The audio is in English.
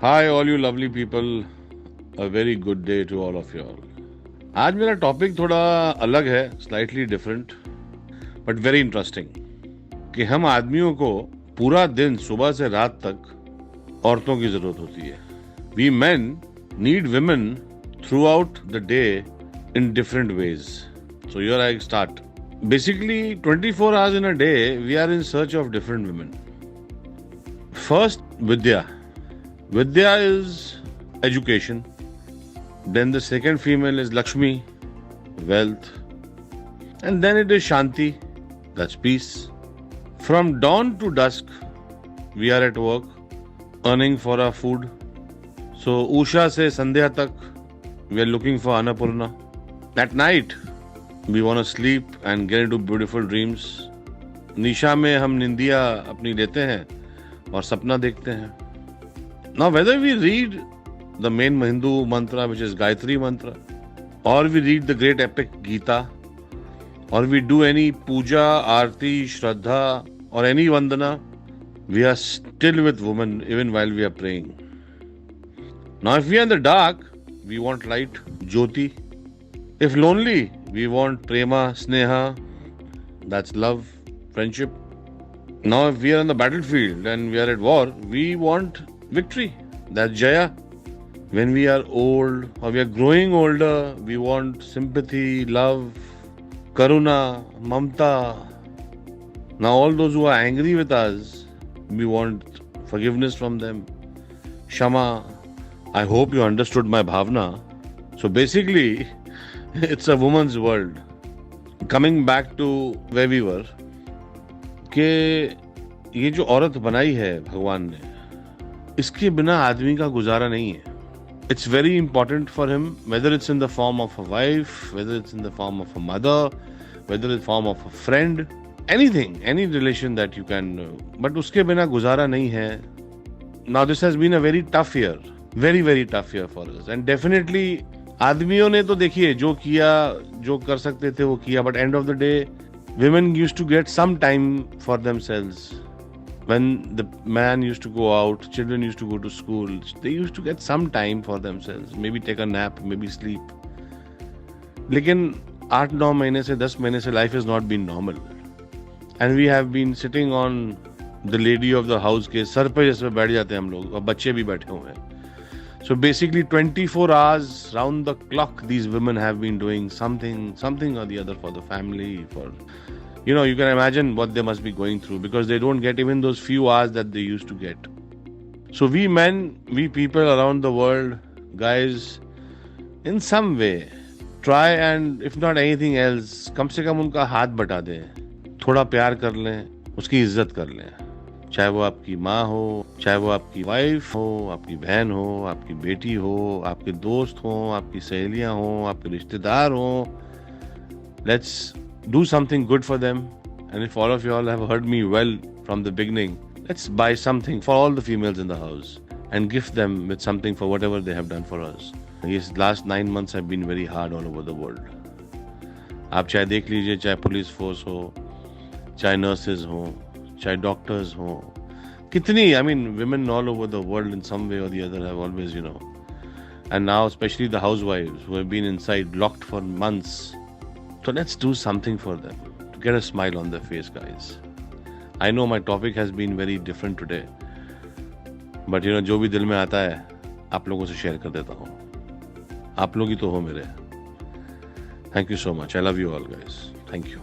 Hi, all you lovely people. A very good day to all of you all. आज मेरा topic थोड़ा अलग है, slightly different, but very interesting. कि हम आदमियों को पूरा दिन सुबह से रात तक औरतों की जरूरत होती है. We men need women throughout the day in different ways. So here I start. Basically, 24 hours in a day, we are in search of different women. First, Vidya. Vidya is education. Then the second female is Lakshmi, wealth. And then it is Shanti, that's peace. From dawn to dusk, we are at work, earning for our food. So Usha se Sandhya tak, we are looking for Annapurna. At night, we want to sleep and get into beautiful dreams. निशा में हम निंदिया अपनी लेते हैं और सपना देखते हैं. Now whether we read the main Hindu mantra which is Gayatri mantra, or we read the great epic Gita, or we do any puja, aarti, shraddha or any vandana, we are still with woman even while we are praying. Now if we are in the dark, we want light, jyoti. If lonely, we want prema, sneha, that's love, friendship. Now if we are on the battlefield and we are at war, we want victory, that's jaya. When we are old or we are growing older, we want sympathy, love, karuna, mamta. Now all those who are angry with us, we want forgiveness from them, shama. I hope you understood my bhavna. So basically, it's a woman's world. Coming back to where we were, कि ये जो औरत बनाई है भगवान ने, इसके बिना आदमी का गुजारा नहीं है. It's very important for him, whether it's in the form of a wife, whether it's in the form of a mother, whether it's form of a friend, anything, any relation that you can. But उसके बिना गुजारा नहीं है. Now this has been a very tough year, very very tough year for us, and definitely आदमियों ने तो देखिए जो किया, जो कर सकते थे वो किया, but end of the day, women used to get some time for themselves. When the man used to go out, children used to go to school, they used to get some time for themselves, maybe take a nap, maybe sleep. लेकिन 8-9 महीने से 10 महीने से life has not been normal, and we have been sitting on the lady of the house के sir पे जैसे बैठ जाते हैं हम लोग, और बच्चे भी बैठे हुए हैं. So basically 24 hours round the clock, these women have been doing something or the other for the family, for, you know, you can imagine what they must be going through, because they don't get even those few hours that they used to get. So we men, we people around the world, guys, in some way, try and if not anything else, कम से कम उनका हाथ बटा दें, थोड़ा प्यार कर लें, उसकी इज्जत कर लें. चाहे वो आपकी माँ हो, चाहे वो आपकी वाइफ हो, आपकी बहन हो, आपकी बेटी हो, आपके दोस्त हो, आपकी सहेलियां हो, आपके रिश्तेदार हो. Let's do something good for them. And if all of you all have heard me well from the beginning, let's buy something for all the females in the house and gift them with something for whatever they have done for us. These last 9 months have been very hard all over the world. आप चाहे देख लीजिए, चाहे police force हो, चाहे nurses हो, चाहे doctors हो, कितनी, I mean, women all over the world in some way or the other have always, you know, and now especially the housewives who have been inside locked for months. So let's do something for them to get a smile on their face, guys. I know my topic has been very different today, but you know, जो भी दिल में आता है आप लोगों से share कर देता हूँ. आप लोग ही तो हो मेरे. Thank you so much. I love you all, guys. Thank you.